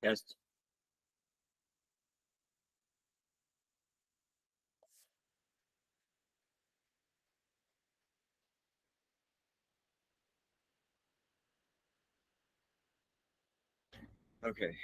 Test. Okay.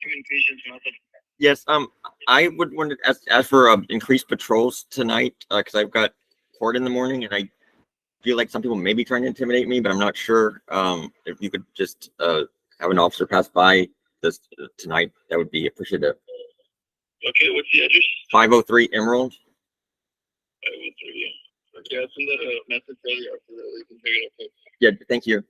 communications method. Yes, I would want to ask for increased patrols tonight because I've got court in the morning, and I feel like some people may be trying to intimidate me, but I'm not sure. If you could just have an officer pass by this tonight, that would be appreciative. Okay, what's the address? 503 Emerald. 503. Okay, I'll send that a message earlier so that we can figure it out. Yeah, thank you.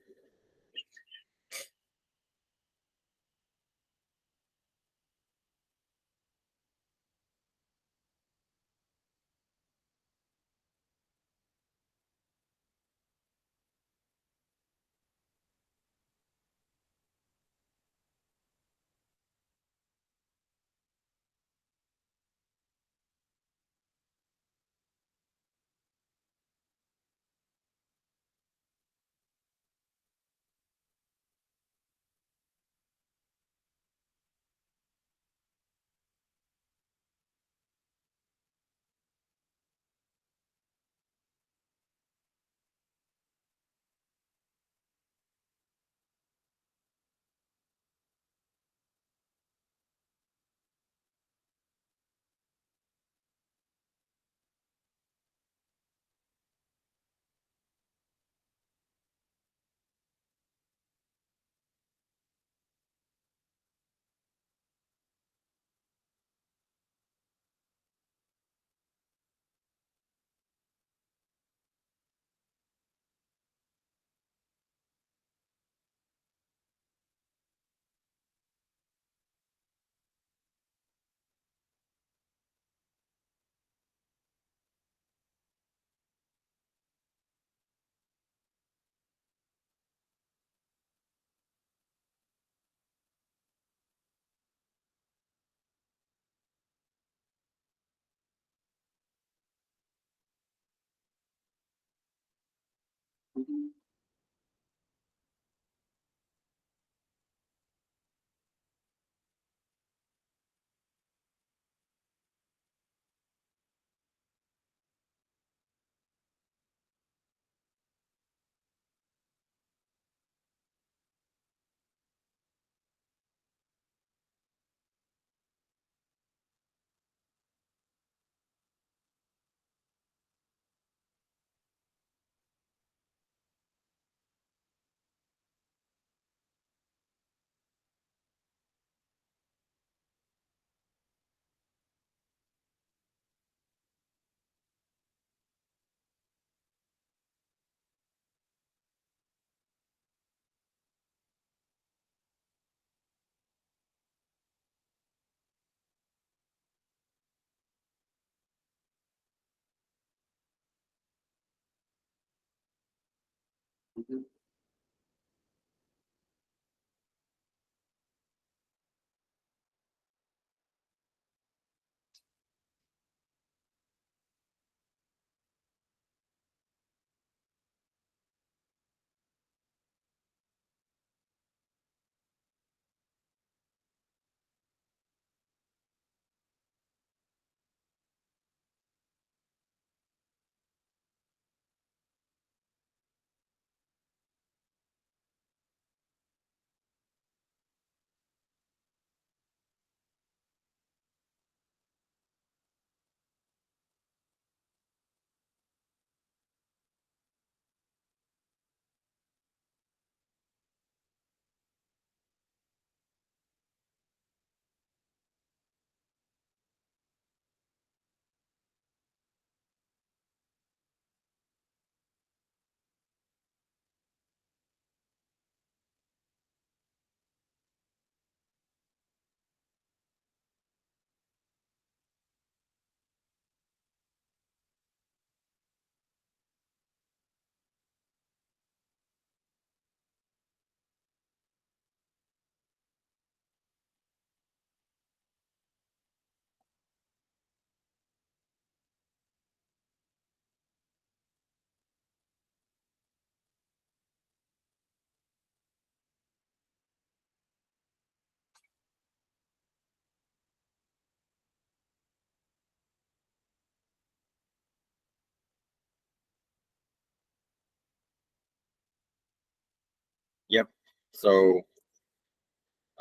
Yep. So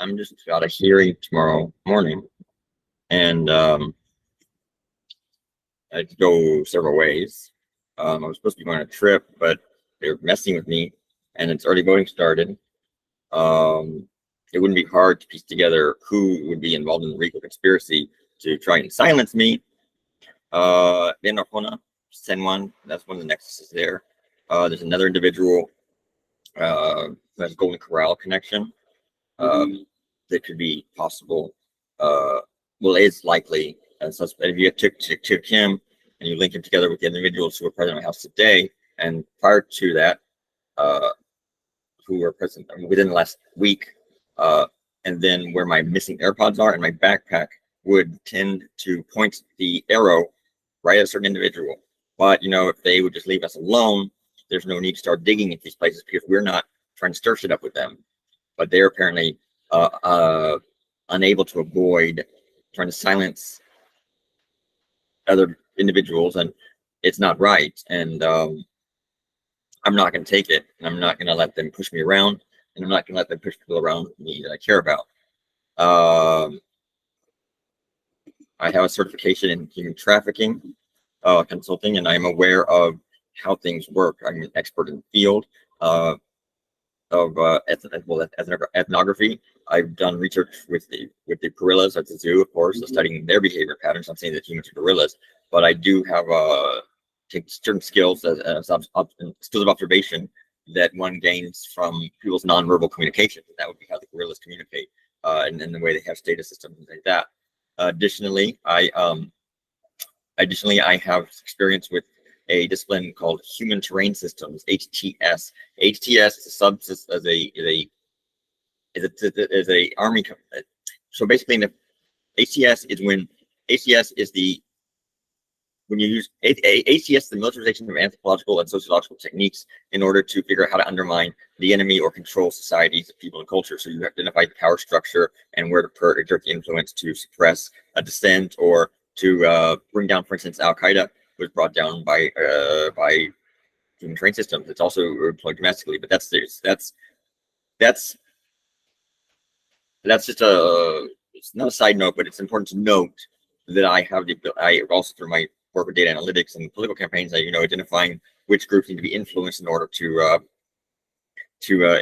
I'm just got a hearing tomorrow morning, and I had to go several ways. I was supposed to be going on a trip, but they're messing with me, and it's already voting started. It wouldn't be hard to piece together who would be involved in the RICO conspiracy to try and silence me. Then San Juan, that's one of the nexuses there. There's another individual who has Golden Corral connection. That could be possible. Well, it's likely. So if you took him and you link him together with the individuals who were present at my house today, and prior to that, who were present within the last week, and then where my missing AirPods are in my backpack would tend to point the arrow right at a certain individual. But, if they would just leave us alone, there's no need to start digging at these places because we're not trying to stir shit up with them. But they're apparently unable to avoid trying to silence other individuals, and it's not right. And I'm not going to take it, and I'm not going to let them push me around, and I'm not going to let them push people around me that I care about. I have a certification in human trafficking consulting, and I'm aware of how things work. I'm an expert in the field of ethnography. I've done research with the gorillas at the zoo, of course, studying their behavior patterns. I'm saying that humans are gorillas, but I do have take certain skills skills of observation that one gains from people's nonverbal communication. That would be how the gorillas communicate, and the way they have status systems and like that. Additionally, I have experience with a discipline called Human Terrain Systems, HTS. HTS is a subsystem is a army. So basically, HTS is when you use HTS, the militarization of anthropological and sociological techniques in order to figure out how to undermine the enemy or control societies, people, and culture. So you identify the power structure and where to exert the influence to suppress a dissent or to bring down, for instance, Al Qaeda was brought down by human terrain systems. It's also employed domestically, but that's just it's not a side note, but it's important to note that I also through my work with data analytics and political campaigns, identifying which groups need to be influenced in order to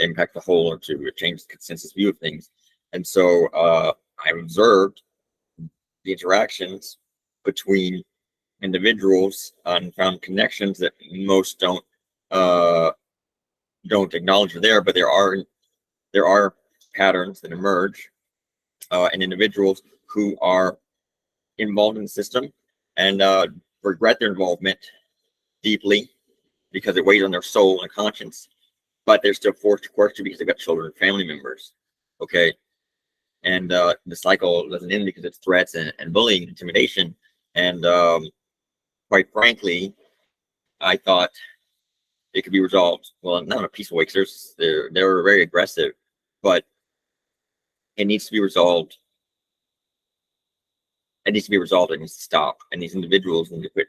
impact the whole or to change the consensus view of things. And so I observed the interactions between individuals and found connections that most don't acknowledge are there, but there are patterns that emerge in individuals who are involved in the system and regret their involvement deeply because it weighs on their soul and conscience, but they're still forced to course because they've got children and family members. Okay. And the cycle doesn't end because it's threats and bullying, intimidation. And quite frankly, I thought it could be resolved. Well, not in a peaceful way, because they're very aggressive, but it needs to be resolved. It needs to be resolved. It needs to stop. And these individuals need to quit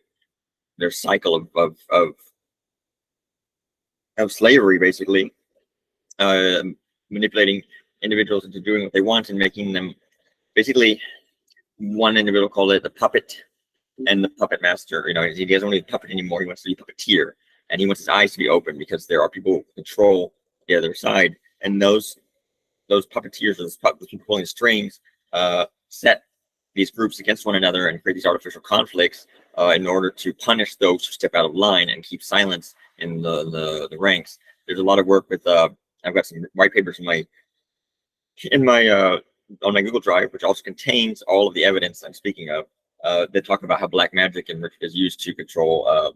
their cycle of slavery, basically, manipulating individuals into doing what they want and making them basically. One individual called it the puppet and the puppet master. He doesn't want to be a puppet anymore. He wants to be a puppeteer, and he wants his eyes to be open because there are people who control the other side, and those puppeteers, those people pulling the strings, set these groups against one another and create these artificial conflicts in order to punish those who step out of line and keep silence in the ranks. There's a lot of work with. I've got some white papers in my on my Google Drive, which also contains all of the evidence I'm speaking of. That talk about how black magic is used to control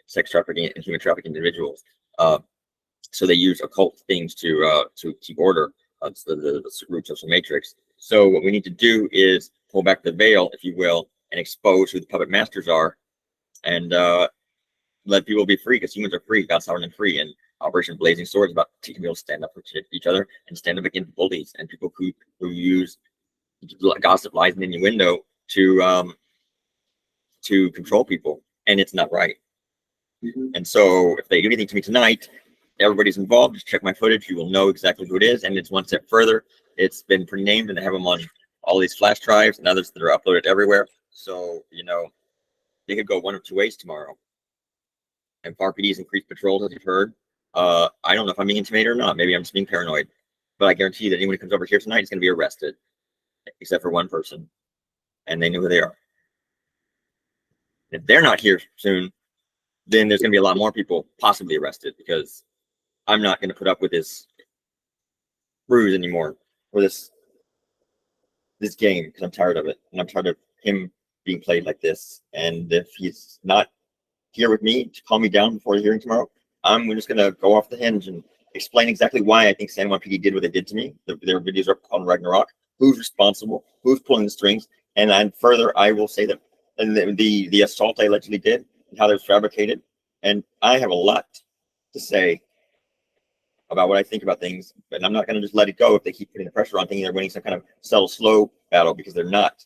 sex trafficking and human trafficking individuals. So they use occult things to keep order. The root social matrix. So what we need to do is pull back the veil, if you will, and expose who the puppet masters are, and let people be free, because humans are free, God's sovereign and free. And Operation Blazing Sword is about teaching people to stand up for each other and stand up against bullies and people who use gossip, lies, and innuendo to control people, and it's not right. And so if they do anything to me tonight, everybody's involved. Just check my footage. You will know exactly who it is. And it's one step further. it's been pre-named, and they have them on all these flash drives and others that are uploaded everywhere. So, you know, they could go one of two ways tomorrow. And RPD's increased patrols, as you've heard. I don't know if I'm being intimidated or not. Maybe I'm just being paranoid. But I guarantee you that anyone who comes over here tonight is going to be arrested, except for one person. And they know who they are. If they're not here soon, then there's going to be a lot more people possibly arrested, because I'm not going to put up with this ruse anymore, or this game, because I'm tired of it, and I'm tired of him being played like this. And if he's not here with me to calm me down before the hearing tomorrow, I'm just going to go off the hinge and explain exactly why I think San Juan PD did what they did to me. Their videos are called Ragnarok. Who's responsible? Who's pulling the strings? And further, I will say that and the assault I allegedly did and how they're fabricated. And I have a lot to say about what I think about things, but I'm not going to just let it go if they keep putting the pressure on, thinking they're winning some kind of subtle, slow battle, because they're not.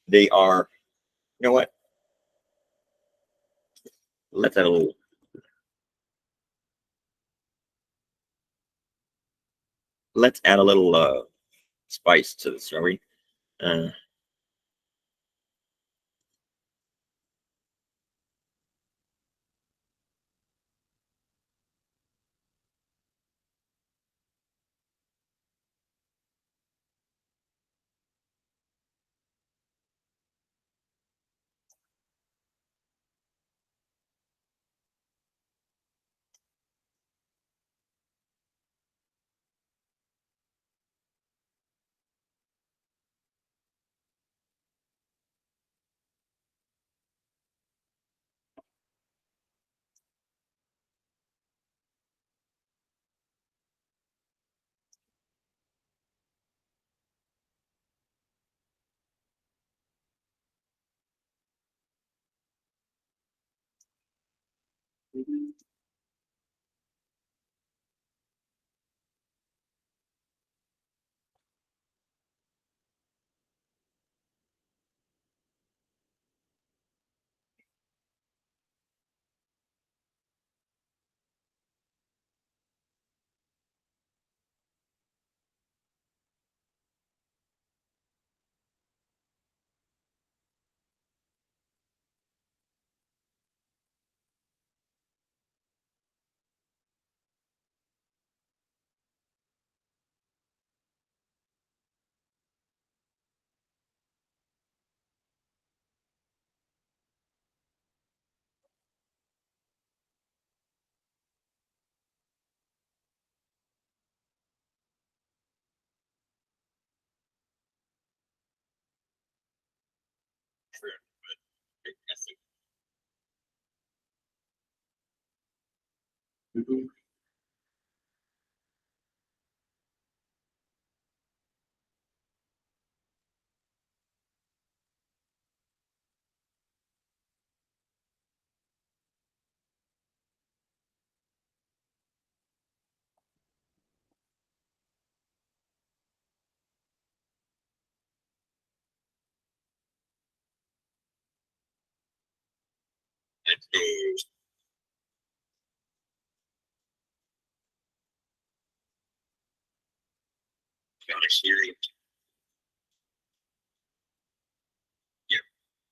They are, you know what? Let's add a little. Let's add a little spice to this, shall we? Yeah.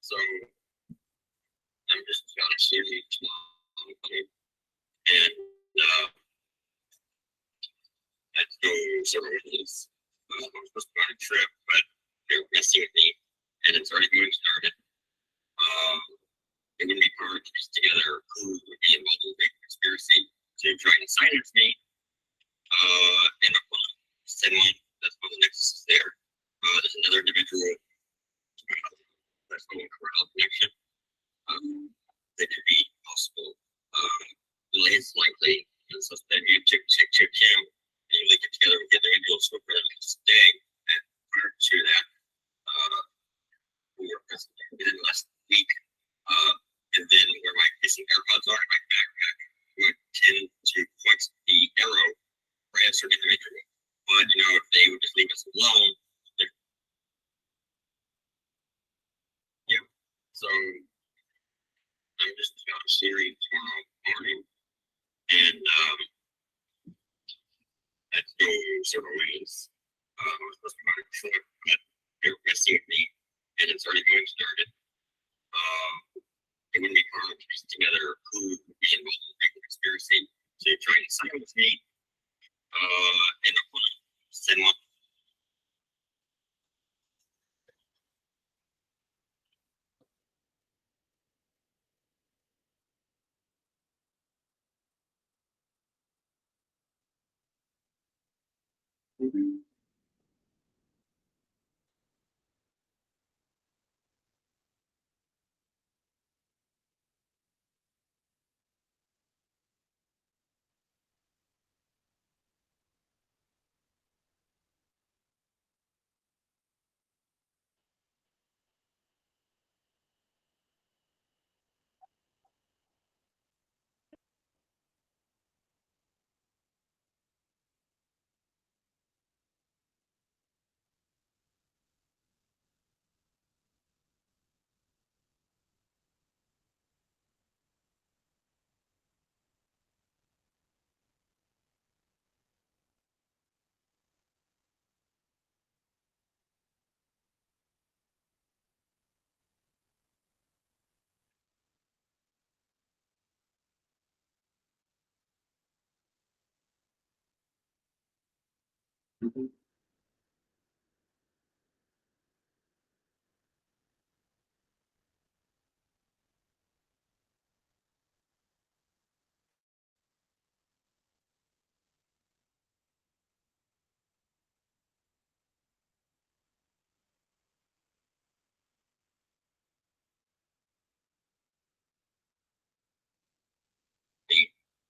So I'm just kind of serious, and let's go several days. I'm supposed to go on a trip, but they're messing with me, and it's already going started. It wouldn't be hard to piece together who would be involved in the big conspiracy to try and silence me. And someone that's what the nexus is there. There's another individual that's going corral connection. That could be possible. Less likely, and so that you check him, and you link it together and get the individuals for the next day. And prior to that, we were within the last week. And then where my missing AirPods are in my backpack would tend to point the arrow for a certain individual. But you know, if they would just leave us alone, yeah. So I'm just on a series tomorrow morning, and had to go several ways. I was supposed to be on a trip, but they were messing with me, and it's already going started. It wouldn't be hard to piece together who would be involved in the conspiracy to try and silence me. And I want to send one.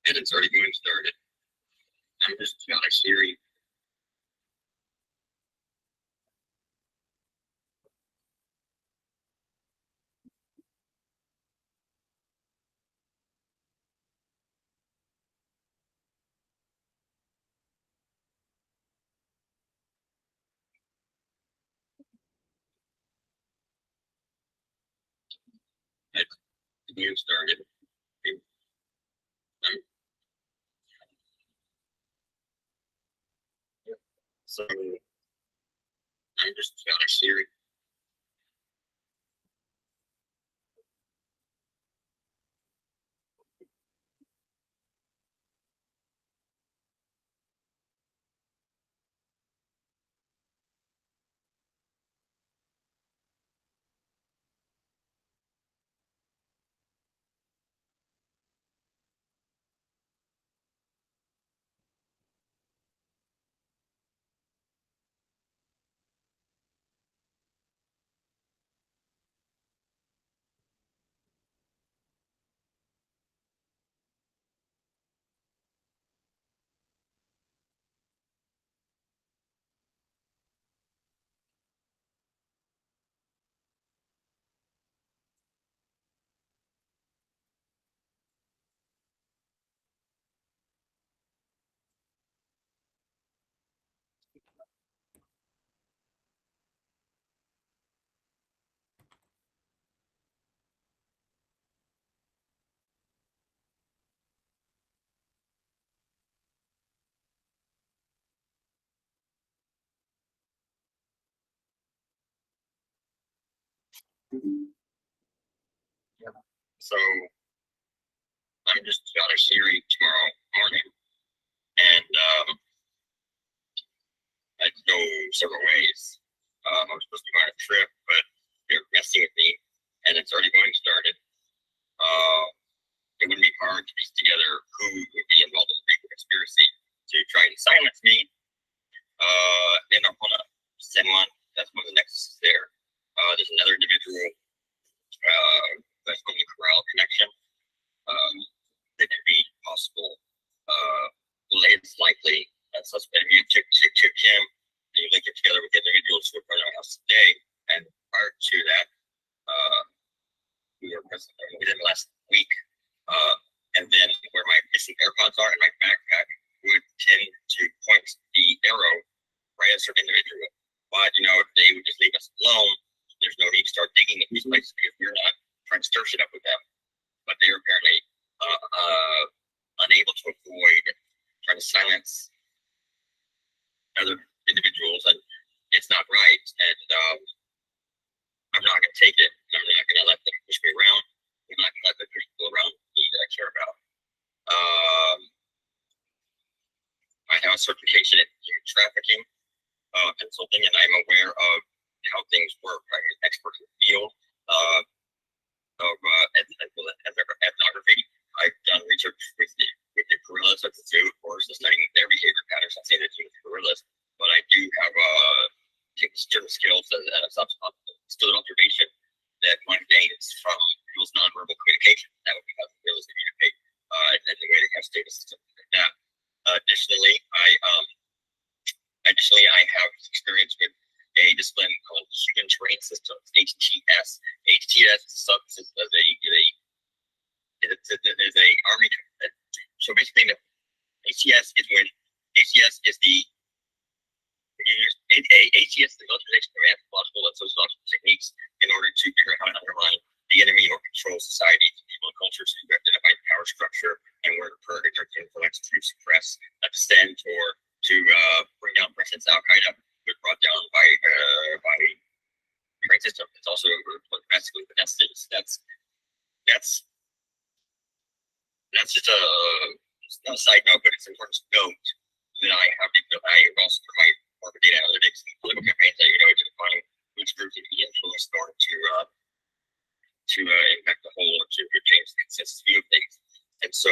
And it's already going started. I'm just not a Siri. It's the game started. So I'm just not a Siri. So I'm just not a Siri tomorrow morning, and I had to go several ways. I was supposed to go on a trip, but they're messing with me, and it's already going started. It wouldn't be hard to piece together who would be involved in the conspiracy to try and silence me. And I want to send one. That's one of the next there. There's another individual that's from the Corral connection. That could be possible. It's likely that suspect. If you check him, and you link it together with the individuals who are part of our house today, and prior to that, we were present within the last week. And then where my missing AirPods are in my backpack would tend to point the arrow right at a certain individual. But if they would just leave us alone, there's no need to start digging in these places because we're not trying to stir shit up with them. But they are apparently unable to avoid trying to silence other individuals, and it's not right. And I'm not going to take it. I'm not going to let them push me around. I'm not going to let them push people around me that I care about. I have a certification in human trafficking consulting, and I'm aware of how things work. I'm an expert in the field of ethnography. I've done research with the gorillas at the zoo, of course, studying their behavior patterns. I've seen it with the gorillas, but I do have certain skills and a skill observation that one gains from people's nonverbal communication. That would be how the gorillas communicate, and the way they have status systems like that. Additionally, I have experience with a discipline called Human Terrain Systems, HTS. HTS is a army. So basically, HTS is when HTS is the HTS is the military anthropological and sociological techniques in order to figure out how to undermine the enemy or control society, people, and cultures to identify the power structure and where to purge or to influence, to suppress, extend, or to bring down, for instance, Al Qaeda was brought down by the right system. It's also domestically, but that's just not a side note, but it's important to note that I also through my corporate data analytics and political campaigns, I to define which groups need to be influenced in order to impact the whole or to change the consensus view of things. And so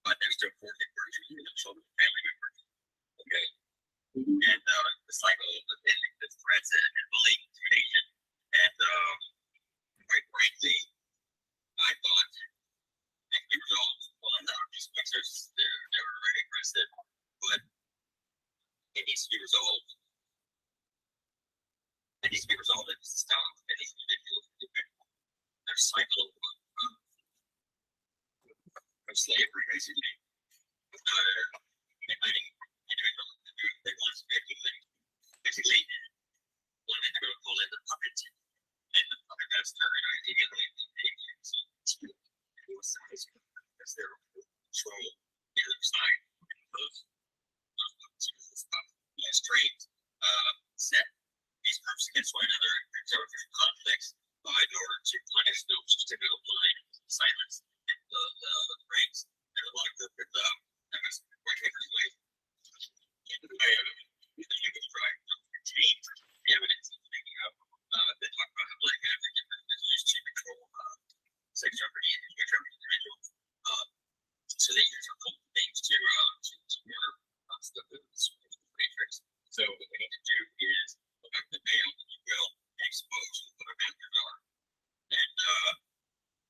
but there's still 40 versions of children, family members. Okay. And the cycle of the threats and bullying, intimidation, and quite frankly, I thought it could be resolved. Well, I'm not these fixers, they were very aggressive, but it needs to be resolved. It needs to be resolved. It needs to stop. It needs to be their cycle of slavery, basically. Letting individuals do what they want to do. Basically, one individual call in the puppet, and the puppet master, and ideally, because they're control the other side of those trained set these groups against one another in different conflicts in order to punish those typical blind silence and the ranks. There's a lot of group with MS white papers way. The human drive to retain the evidence and thinking of they talk about how black African is used to control sex trafficking and human trafficking individuals. So they use a couple things to murder stuff that's matrix. So what we need to do is look at the veil, if you will, and expose what our masters are. And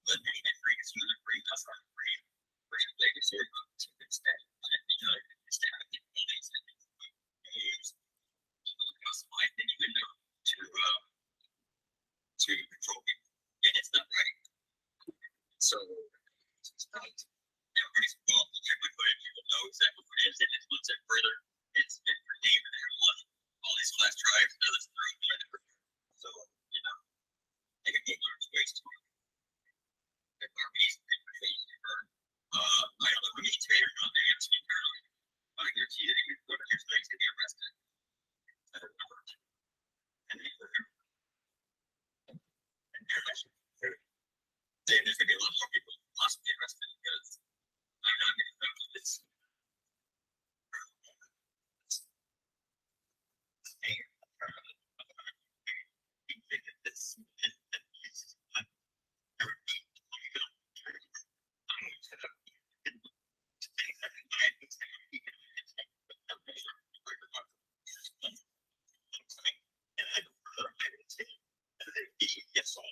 let me be free as soon as free, that's not free. Versus they can sort of to the extent that instead of the buildings that you use to customize then you end up to control people. And it's not right. So it's not everybody's involved. Check my footage, you will know exactly what it is, and it's one step further. It's been for David and everyone, all these class tribes and others through. So, they can go learn ways to if our beast can perform for I don't know who needs to be or not, they have to be fairly. I guarantee that he would go to his place to be arrested. And there's gonna be a lot more people possibly arrested because I'm not going to know this. Yes, all